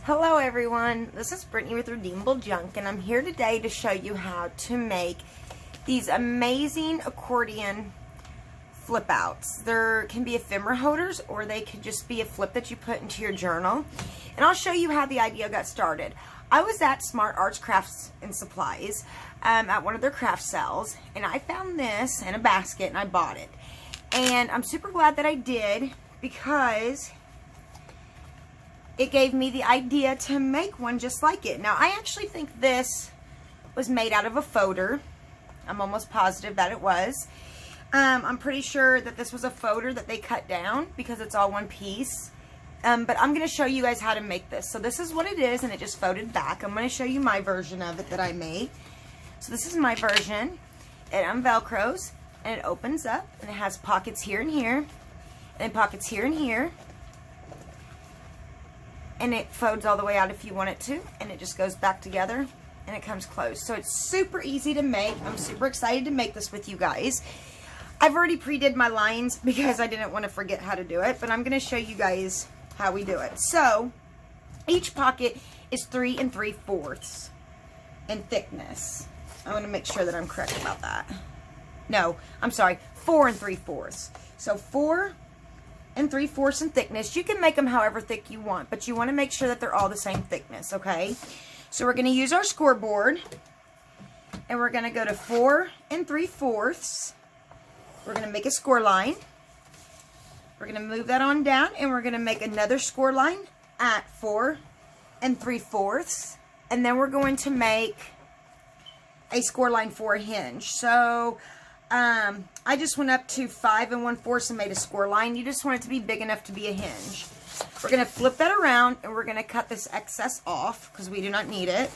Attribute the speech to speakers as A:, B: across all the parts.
A: Hello everyone, this is Brittany with Redeemable Junk, and I'm here today to show you how to make these amazing accordion flip-outs. There can be ephemera holders, or they could just be a flip that you put into your journal. And I'll show you how the idea got started. I was at Smart Arts Crafts and Supplies at one of their craft sales, and I found this in a basket and I bought it. And I'm super glad that I did, because it gave me the idea to make one just like it. Now, I actually think this was made out of a folder. I'm almost positive that it was. I'm pretty sure that this was a folder that they cut down because it's all one piece. But I'm going to show you guys how to make this. So this is what it is, and it just folded back. I'm going to show you my version of it that I made. So this is my version. It unvelcros, and it opens up, and it has pockets here and here, and pockets here and here. And it folds all the way out if you want it to, and it just goes back together and it comes closed. So it's super easy to make. I'm super excited to make this with you guys. I've already pre-did my lines because I didn't want to forget how to do it, but I'm going to show you guys how we do it. So each pocket is 3 3/4 in thickness. I want to make sure that I'm correct about that. No, I'm sorry, 4 3/4. So 4 3/4 in thickness. You can make them however thick you want, but you want to make sure that they're all the same thickness, okay? So we're going to use our scoreboard, and we're going to go to 4 3/4. We're going to make a score line. We're going to move that on down, and we're going to make another score line at 4 3/4. And then we're going to make a score line for a hinge. So I just went up to 5 1/4 and made a score line. You just want it to be big enough to be a hinge. We're going to flip that around, and we're going to cut this excess off because we do not need it.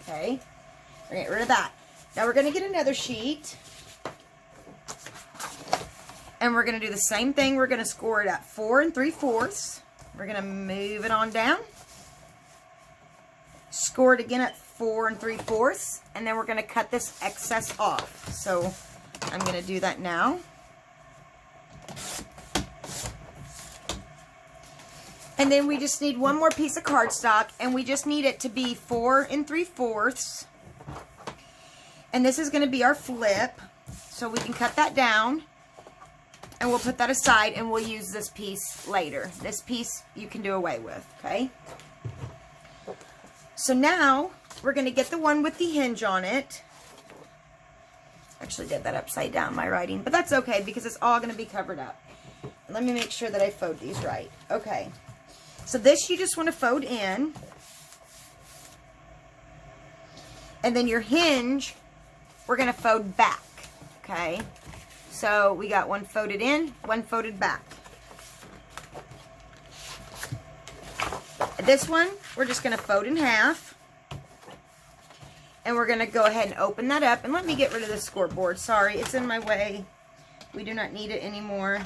A: Okay, we're going to get rid of that. Now we're going to get another sheet, and we're going to do the same thing. We're going to score it at 4 3/4. We're going to move it on down. Score it again at 4 3/4, and then we're going to cut this excess off. So I'm going to do that now. And then we just need one more piece of cardstock, and we just need it to be 4 3/4. And this is going to be our flip, so we can cut that down, and we'll put that aside, and we'll use this piece later. This piece you can do away with, okay? So now we're going to get the one with the hinge on it. Actually did that upside down, my writing, but that's okay because it's all going to be covered up. Let me make sure that I fold these right. Okay. So this you just want to fold in. And then your hinge, we're going to fold back. Okay. So we got one folded in, one folded back. This one, we're just going to fold in half. And we're going to go ahead and open that up. And let me get rid of the scoreboard. Sorry, it's in my way. We do not need it anymore.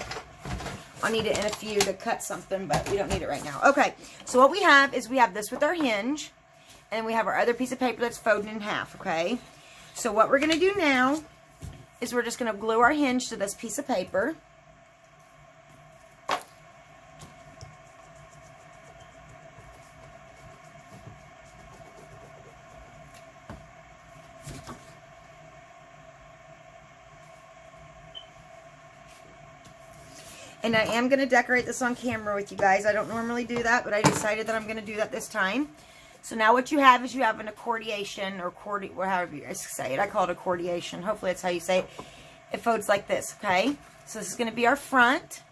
A: I'll need it in a few to cut something, but we don't need it right now. Okay, so what we have is we have this with our hinge. And we have our other piece of paper that's folded in half, okay? So what we're going to do now is we're just going to glue our hinge to this piece of paper. And I am going to decorate this on camera with you guys. I don't normally do that, but I decided that I'm going to do that this time. So now what you have is you have an accordiation, or however you guys say it. I call it accordiation. Hopefully that's how you say it. It folds like this, okay? So this is going to be our front,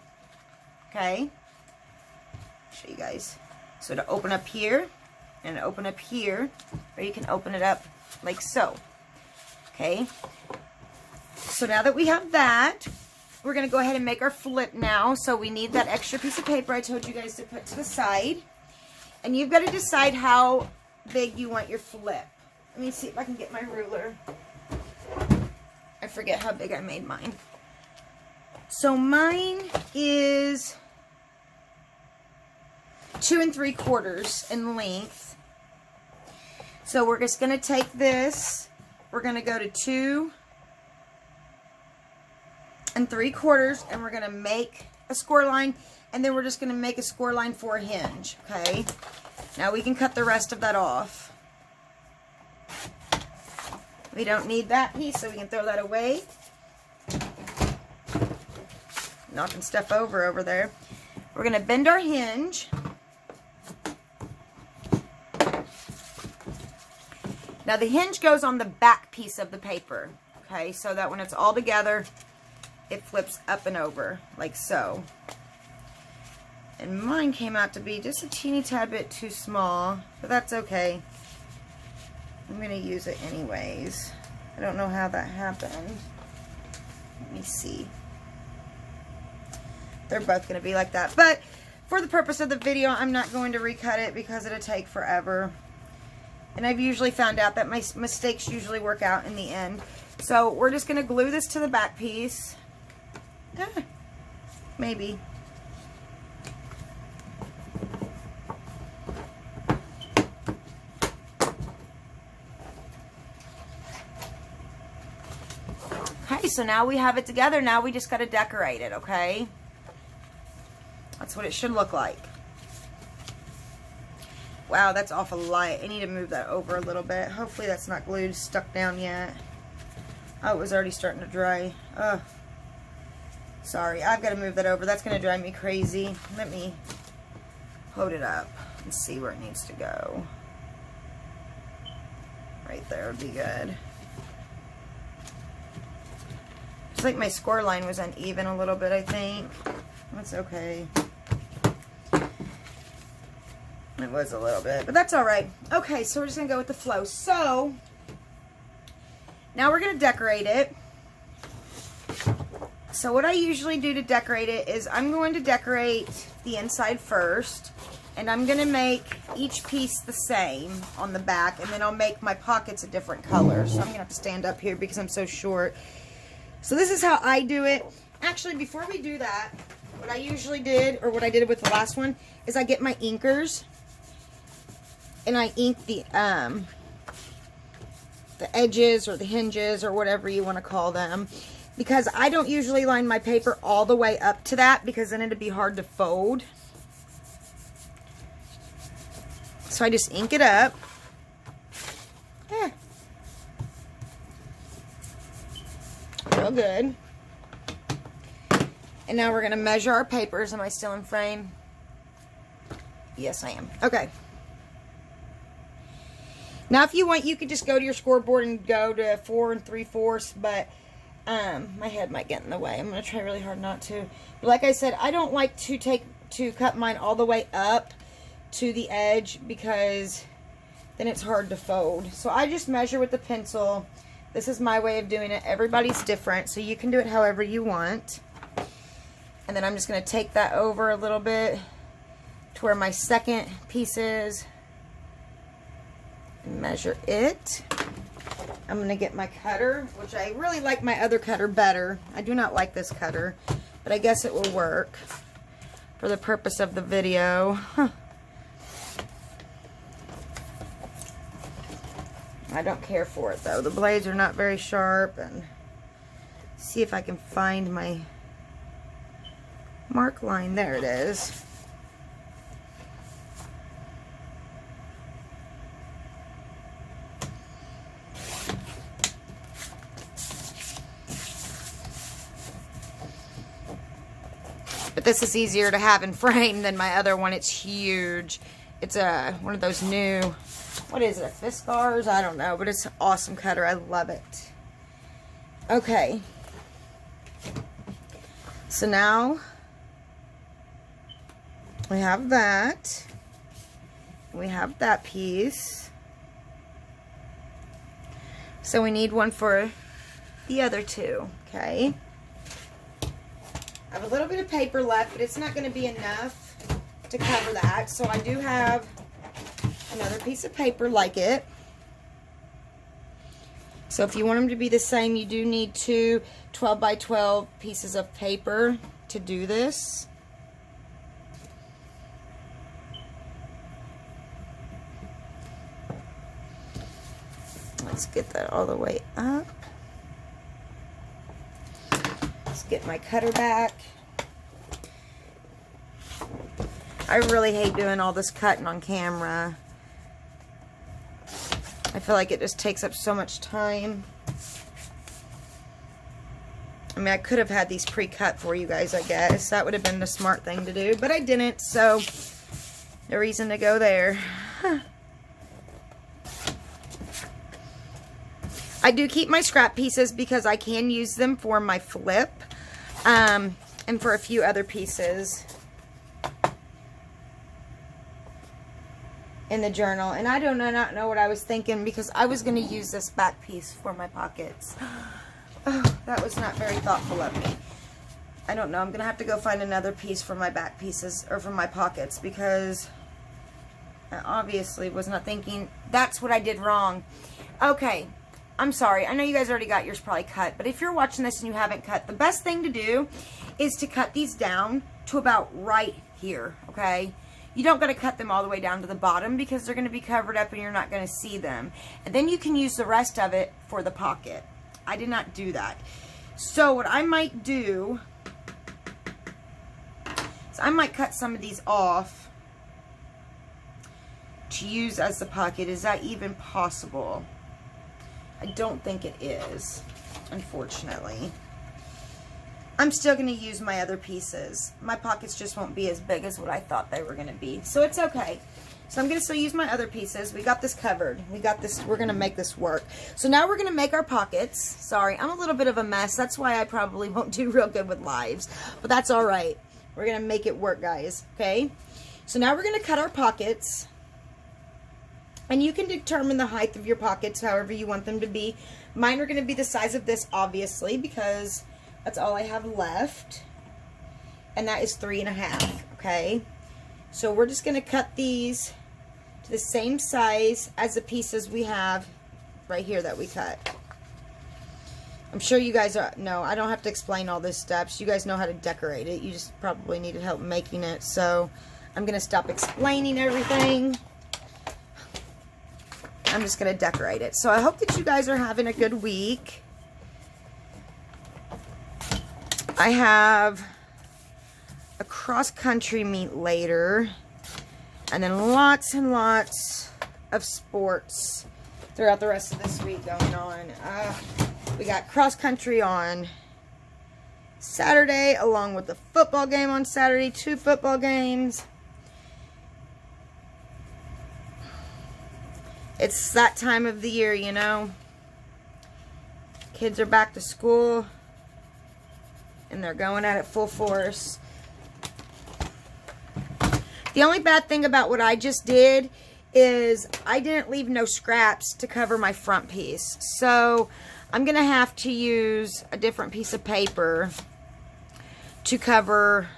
A: okay? Show you guys. So to open up here and open up here, or you can open it up like so, okay? So now that we have that, we're going to go ahead and make our flip now. So we need that extra piece of paper I told you guys to put to the side. And you've got to decide how big you want your flip. Let me see if I can get my ruler. I forget how big I made mine. So mine is 2 3/4 in length. So we're just going to take this. We're going to go to 2 3/4, and we're going to make a score line, And then we're just going to make a score line for a hinge, okay? Now we can cut the rest of that off. We don't need that piece, so we can throw that away. Knocking stuff over there. We're going to bend our hinge. Now the hinge goes on the back piece of the paper, okay? So that when it's all together, it flips up and over, like so. And mine came out to be just a teeny tad bit too small, but that's okay. I'm going to use it anyways. I don't know how that happened. Let me see. They're both going to be like that. But for the purpose of the video, I'm not going to recut it because it'll take forever. And I've usually found out that my mistakes usually work out in the end. So we're just going to glue this to the back piece. Maybe. Okay, so now we have it together. Now we just got to decorate it, okay? That's what it should look like. Wow, that's awful light. I need to move that over a little bit. Hopefully that's not glued, stuck down yet. Oh, it was already starting to dry. Ugh. Sorry, I've got to move that over. That's going to drive me crazy. Let me hold it up and see where it needs to go. Right there would be good. It's like my score line was uneven a little bit, I think. That's okay. It was a little bit, but that's all right. Okay, so we're just going to go with the flow. So, now we're going to decorate it. So what I usually do to decorate it is I'm going to decorate the inside first. And I'm going to make each piece the same on the back. And then I'll make my pockets a different color. So I'm going to have to stand up here because I'm so short. So this is how I do it. Actually, before we do that, what I usually did, or what I did with the last one, is I get my inkers. And I ink the edges or the hinges or whatever you want to call them. Because I don't usually line my paper all the way up to that because then it'd be hard to fold. So I just ink it up. Real good. And now we're going to measure our papers. Am I still in frame? Yes, I am. Okay. Now, if you want, you could just go to your scoreboard and go to 4 3/4, but my head might get in the way. I'm going to try really hard not to. But like I said, I don't like to cut mine all the way up to the edge because then it's hard to fold. So I just measure with the pencil. This is my way of doing it. Everybody's different, so you can do it however you want. And then I'm just going to take that over a little bit to where my second piece is. Measure it. I'm going to get my cutter, which I really like my other cutter better. I do not like this cutter, but I guess it will work for the purpose of the video. I don't care for it though. The blades are not very sharp, and see if I can find my mark line. There it is. But this is easier to have in frame than my other one. It's huge. It's one of those new, what is it, a Fiskars? I don't know, but it's an awesome cutter. I love it. Okay. So now we have that. We have that piece. So we need one for the other two, okay? I have a little bit of paper left, but it's not going to be enough to cover that. So I do have another piece of paper like it. So if you want them to be the same, you do need two 12 by 12 pieces of paper to do this. Let's get that all the way up. Let's get my cutter back. I really hate doing all this cutting on camera. I feel like it just takes up so much time. I mean, I could have had these pre-cut for you guys, I guess. That would have been the smart thing to do, but I didn't, so no reason to go there. I do keep my scrap pieces because I can use them for my flip, and for a few other pieces in the journal. And I do not know what I was thinking, because I was going to use this back piece for my pockets. Oh, that was not very thoughtful of me. I don't know. I'm going to have to go find another piece for my back pieces, or for my pockets, because I obviously was not thinking. That's what I did wrong. Okay. I'm sorry. I know you guys already got yours probably cut, but if you're watching this and you haven't cut, the best thing to do is to cut these down to about right here, okay? You don't got to cut them all the way down to the bottom, because they're going to be covered up and you're not going to see them. And then you can use the rest of it for the pocket. I did not do that. So what I might do is I might cut some of these off to use as the pocket. Is that even possible? I don't think it is, unfortunately. I'm still going to use my other pieces. My pockets just won't be as big as what I thought they were going to be. So it's okay. So I'm going to still use my other pieces. We got this covered. We got this. We're going to make this work. So now we're going to make our pockets. Sorry, I'm a little bit of a mess. That's why I probably won't do real good with lives. But that's all right. We're going to make it work, guys. Okay? So now we're going to cut our pockets. And you can determine the height of your pockets however you want them to be. Mine are going to be the size of this, obviously, because that's all I have left. And that is 3.5, okay? So we're just going to cut these to the same size as the pieces we have right here that we cut. I'm sure you guys know, I don't have to explain all these steps. You guys know how to decorate it. You just probably needed help making it. So I'm going to stop explaining everything. I'm just going to decorate it. So I hope that you guys are having a good week. I have a cross-country meet later. And then lots and lots of sports throughout the rest of this week going on. We got cross-country on Saturday, along with the football game on Saturday. 2 football games. It's that time of the year, you know. Kids are back to school. And they're going at it full force. The only bad thing about what I just did is I didn't leave no scraps to cover my front piece. So I'm going to have to use a different piece of paper to cover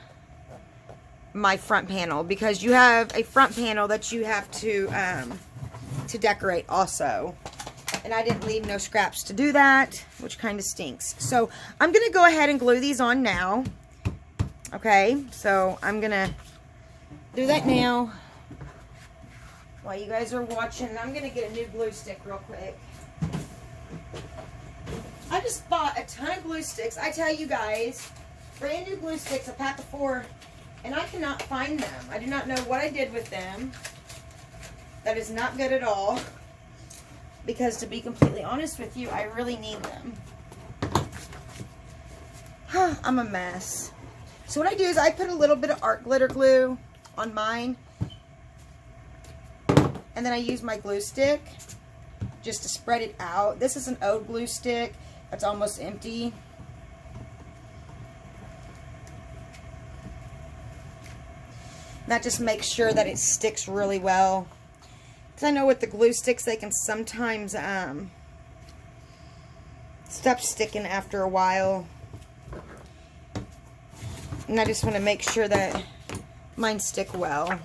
A: my front panel. Because you have a front panel that you have to decorate also. And I didn't leave no scraps to do that, which kind of stinks. So I'm going to go ahead and glue these on now. Okay, so I'm going to do that now while you guys are watching. I'm going to get a new glue stick real quick. I just bought a ton of glue sticks. I tell you guys, brand new glue sticks, a pack of 4, and I cannot find them. I do not know what I did with them. That is not good at all. Because to be completely honest with you, I really need them. I'm a mess. So what I do is I put a little bit of art glitter glue on mine. And then I use my glue stick just to spread it out. This is an old glue stick that's almost empty. That just makes sure that it sticks really well. I know with the glue sticks, they can sometimes stop sticking after a while. And I just want to make sure that mine stick well.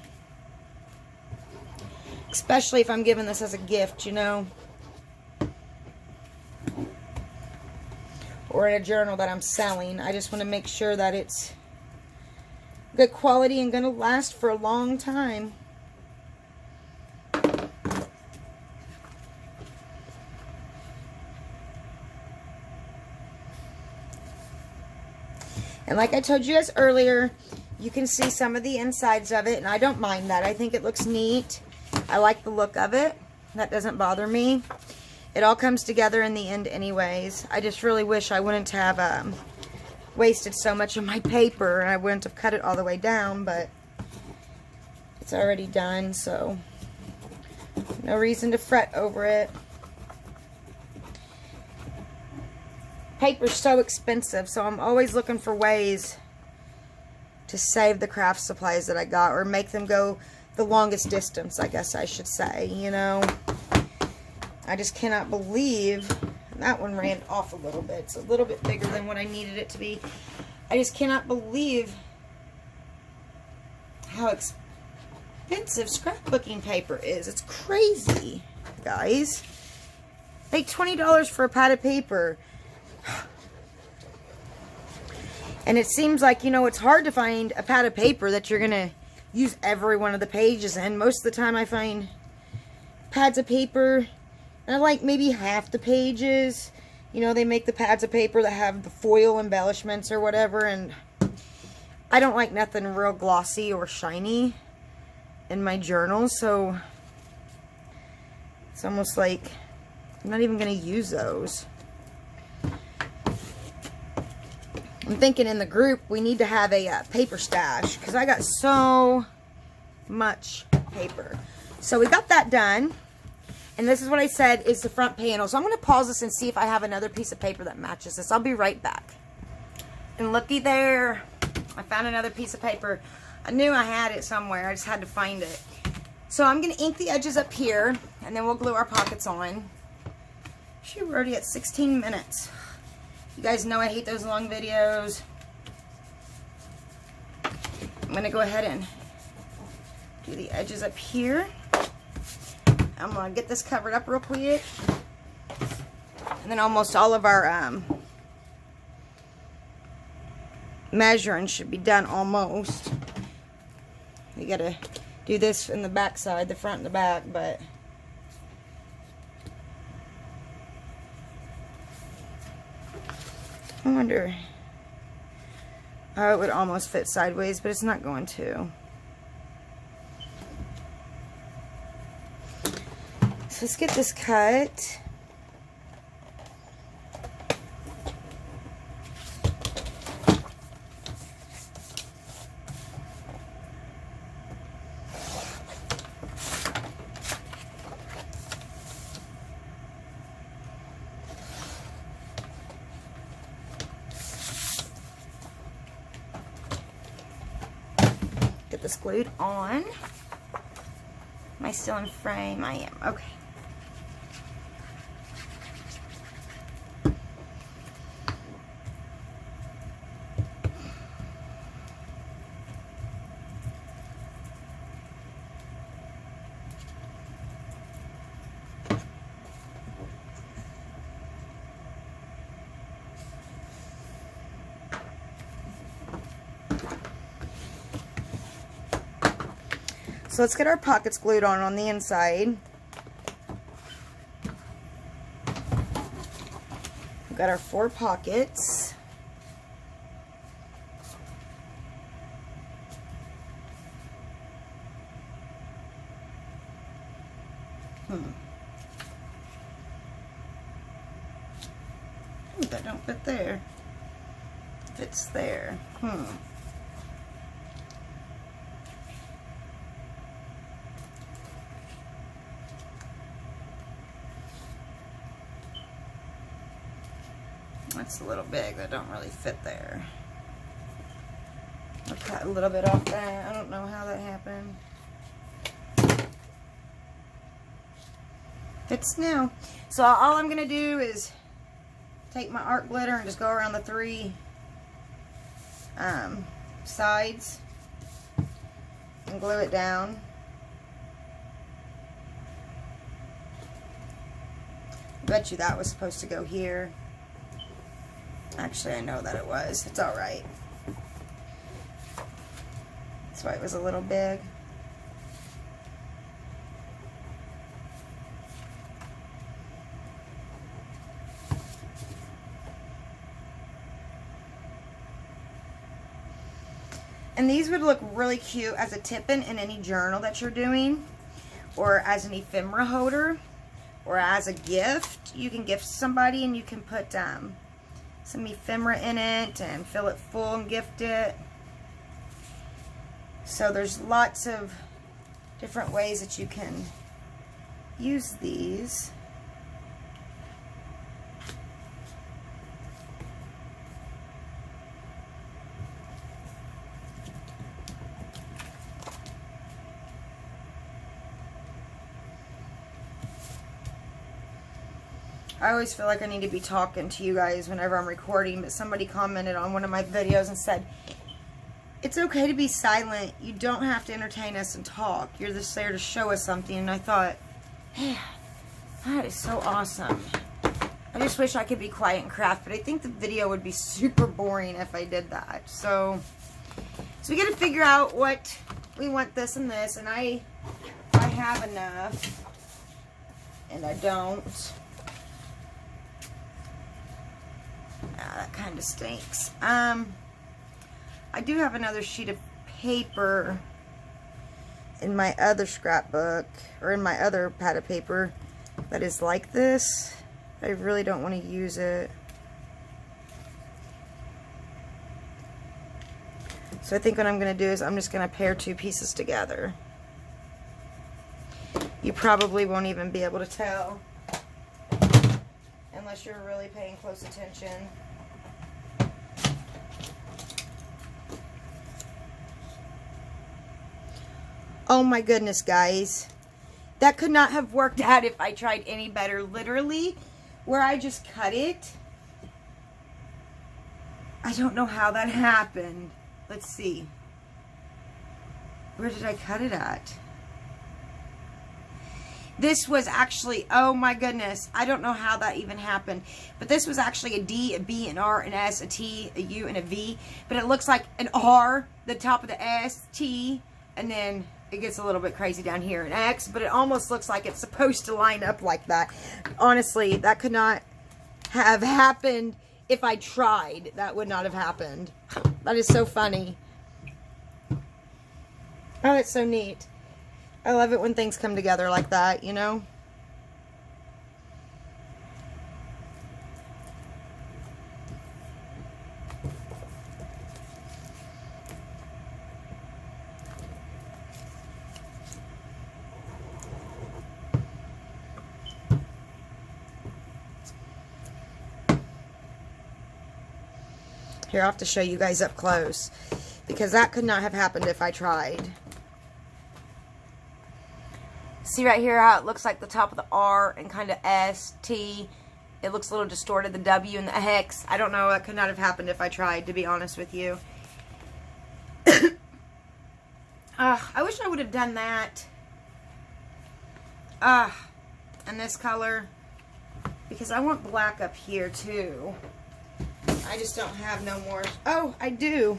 A: Especially if I'm giving this as a gift, you know. Or in a journal that I'm selling. I just want to make sure that it's good quality and going to last for a long time. And like I told you guys earlier, you can see some of the insides of it, and I don't mind that. I think it looks neat. I like the look of it. That doesn't bother me. It all comes together in the end anyways. I just really wish I wouldn't have wasted so much of my paper, and I wouldn't have cut it all the way down, but it's already done, so no reason to fret over it. Paper's so expensive, so I'm always looking for ways to save the craft supplies that I got, or make them go the longest distance, I guess I should say, you know. I just cannot believe, that one ran off a little bit. It's a little bit bigger than what I needed it to be. I just cannot believe how expensive scrapbooking paper is. It's crazy, guys. Like $20 for a pad of paper. And it seems like, you know, it's hard to find a pad of paper that you're going to use every one of the pages in. Most of the time I find pads of paper, and I like maybe half the pages. You know, they make the pads of paper that have the foil embellishments or whatever, and I don't like nothing real glossy or shiny in my journal, so it's almost like I'm not even going to use those. I'm thinking in the group we need to have a paper stash, because I got so much paper. So we got that done, and this is what I said is the front panel. So I'm going to pause this and see if I have another piece of paper that matches this. I'll be right back. And looky there, I found another piece of paper. I knew I had it somewhere, I just had to find it. So I'm going to ink the edges up here, and then we'll glue our pockets on. Shoot, we're already at 16 minutes. You guys know I hate those long videos. I'm going to go ahead and do the edges up here. I'm going to get this covered up real quick. And then almost all of our measuring should be done almost. We got to do this in the back side, the front and the back, but I wonder. Oh, it would almost fit sideways, but it's not going to. So let's get this cut. Get this glued on. Am I still in frame? I am. Okay. So let's get our pockets glued on the inside. We've got our 4 pockets. Ooh, that don't fit there. Fits there. That's a little big. That don't really fit there. I'll cut a little bit off that. I don't know how that happened. Fits now. So all I'm going to do is take my art glitter and just go around the 3 sides and glue it down. I bet you that was supposed to go here. Actually, I know that it was. It's alright. That's why it was a little big. And And these would look really cute as a tip-in in any journal that you're doing, or as an ephemera holder, or as a gift. You can gift somebody and you can put some ephemera in it and fill it full and gift it. So there's lots of different ways that you can use these. I always feel like I need to be talking to you guys whenever I'm recording, but somebody commented on one of my videos and said, it's okay to be silent. You don't have to entertain us and talk. You're just there to show us something. And I thought, man, that is so awesome. I just wish I could be quiet and craft, but I think the video would be super boring if I did that. So we got to figure out what we want, this and this, and I have enough, and I don't. That kind of stinks. I do have another sheet of paper in my other scrapbook, or in my other pad of paper that is like this. I really don't want to use it. So I think what I'm going to do is I'm just going to pair two pieces together. You probably won't even be able to tell unless you're really paying close attention. Oh my goodness, guys. That could not have worked out if I tried any better. Literally, where I just cut it, I don't know how that happened. Let's see. Where did I cut it at? This was actually, oh my goodness, I don't know how that even happened. But this was actually a D, a B, an R, an S, a T, a U, and a V. But it looks like an R, the top of the S, T, and then it gets a little bit crazy down here, an X. But it almost looks like it's supposed to line up like that. Honestly, that could not have happened if I tried. That would not have happened. That is so funny. Oh, that's so neat. I love it when things come together like that, you know? Here, I'll have to show you guys up close, because that could not have happened if I tried. See right here how it looks like the top of the R and kind of S, T. It looks a little distorted, the W and the X. I don't know, that could not have happened if I tried, to be honest with you. I wish I would have done that. And this color, because I want black up here too. I just don't have no more. Oh, I do.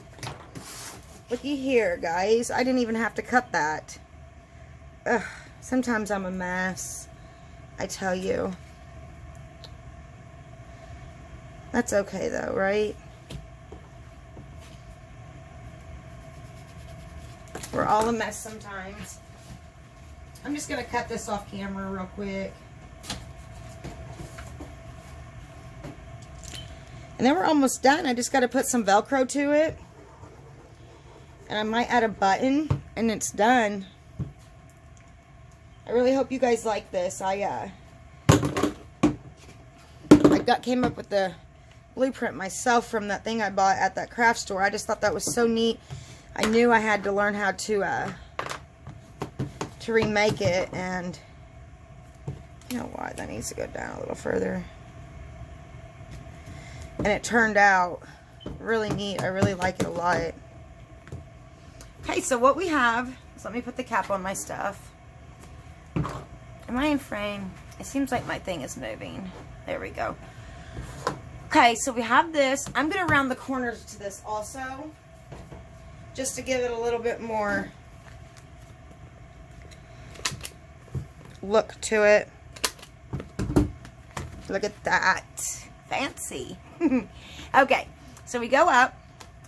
A: Looky here, guys. I didn't even have to cut that. Ugh. Sometimes I'm a mess, I tell you. That's okay though, right? We're all a mess sometimes. I'm just going to cut this off camera real quick. And then we're almost done. I just got to put some Velcro to it. And I might add a button, and it's done. I really hope you guys like this. I came up with the blueprint myself from that thing I bought at that craft store. I just thought that was so neat. I knew I had to learn how to remake it, and you know what? That needs to go down a little further. And it turned out really neat. I really like it a lot. Okay, so what we have is, let me put the cap on my stuff. Am I in frame? It seems like my thing is moving. There we go. Okay, so we have this. I'm going to round the corners to this also, just to give it a little bit more look to it. Look at that. Fancy. Okay, so we go up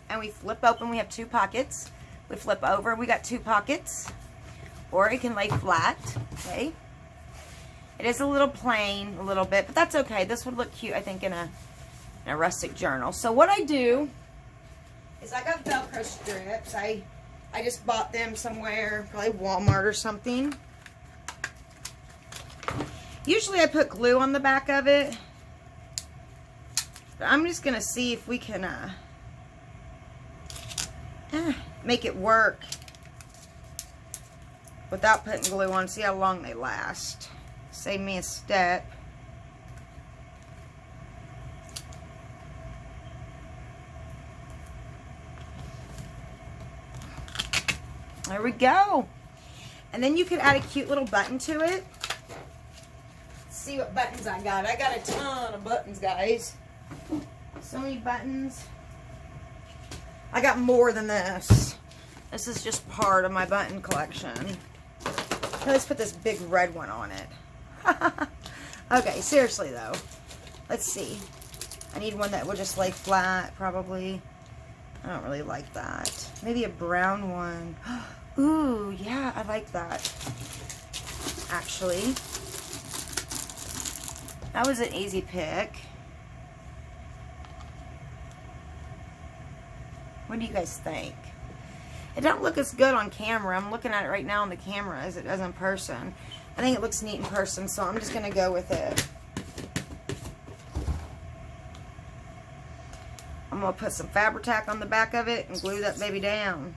A: and we flip open. We have two pockets. we flip over. We got 2 pockets, or it can lay flat, okay? It is a little plain, a little bit, but that's okay. This would look cute, I think, in a rustic journal. So what I do is I got Velcro strips. I just bought them somewhere, probably Walmart or something. Usually I put glue on the back of it, but I'm just gonna see if we can make it work without putting glue on. See how long they last. Save me a step. There we go. And then you could add a cute little button to it. Let's see what buttons I got. I got a ton of buttons, guys. So many buttons. I got more than this. This is just part of my button collection. Okay, let's put this big red one on it. Okay, seriously though. Let's see. I need one that will just lay flat, probably. I don't really like that. Maybe a brown one. Ooh, yeah, I like that. Actually. That was an easy pick. What do you guys think? It don't look as good on camera. I'm looking at it right now on the camera as it does in person. I think it looks neat in person, so I'm just going to go with it. I'm going to put some Fabri-Tac on the back of it and glue that baby down.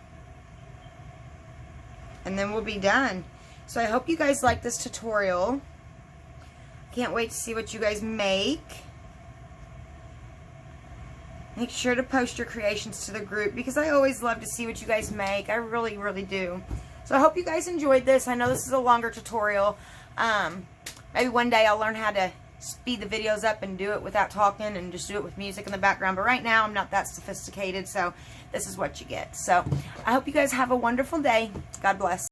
A: And then we'll be done. So I hope you guys like this tutorial. Can't wait to see what you guys make. Make sure to post your creations to the group because I always love to see what you guys make. I really, really do. So I hope you guys enjoyed this. I know this is a longer tutorial. Maybe one day I'll learn how to speed the videos up and do it without talking and just do it with music in the background. But right now I'm not that sophisticated, so this is what you get. So I hope you guys have a wonderful day. God bless.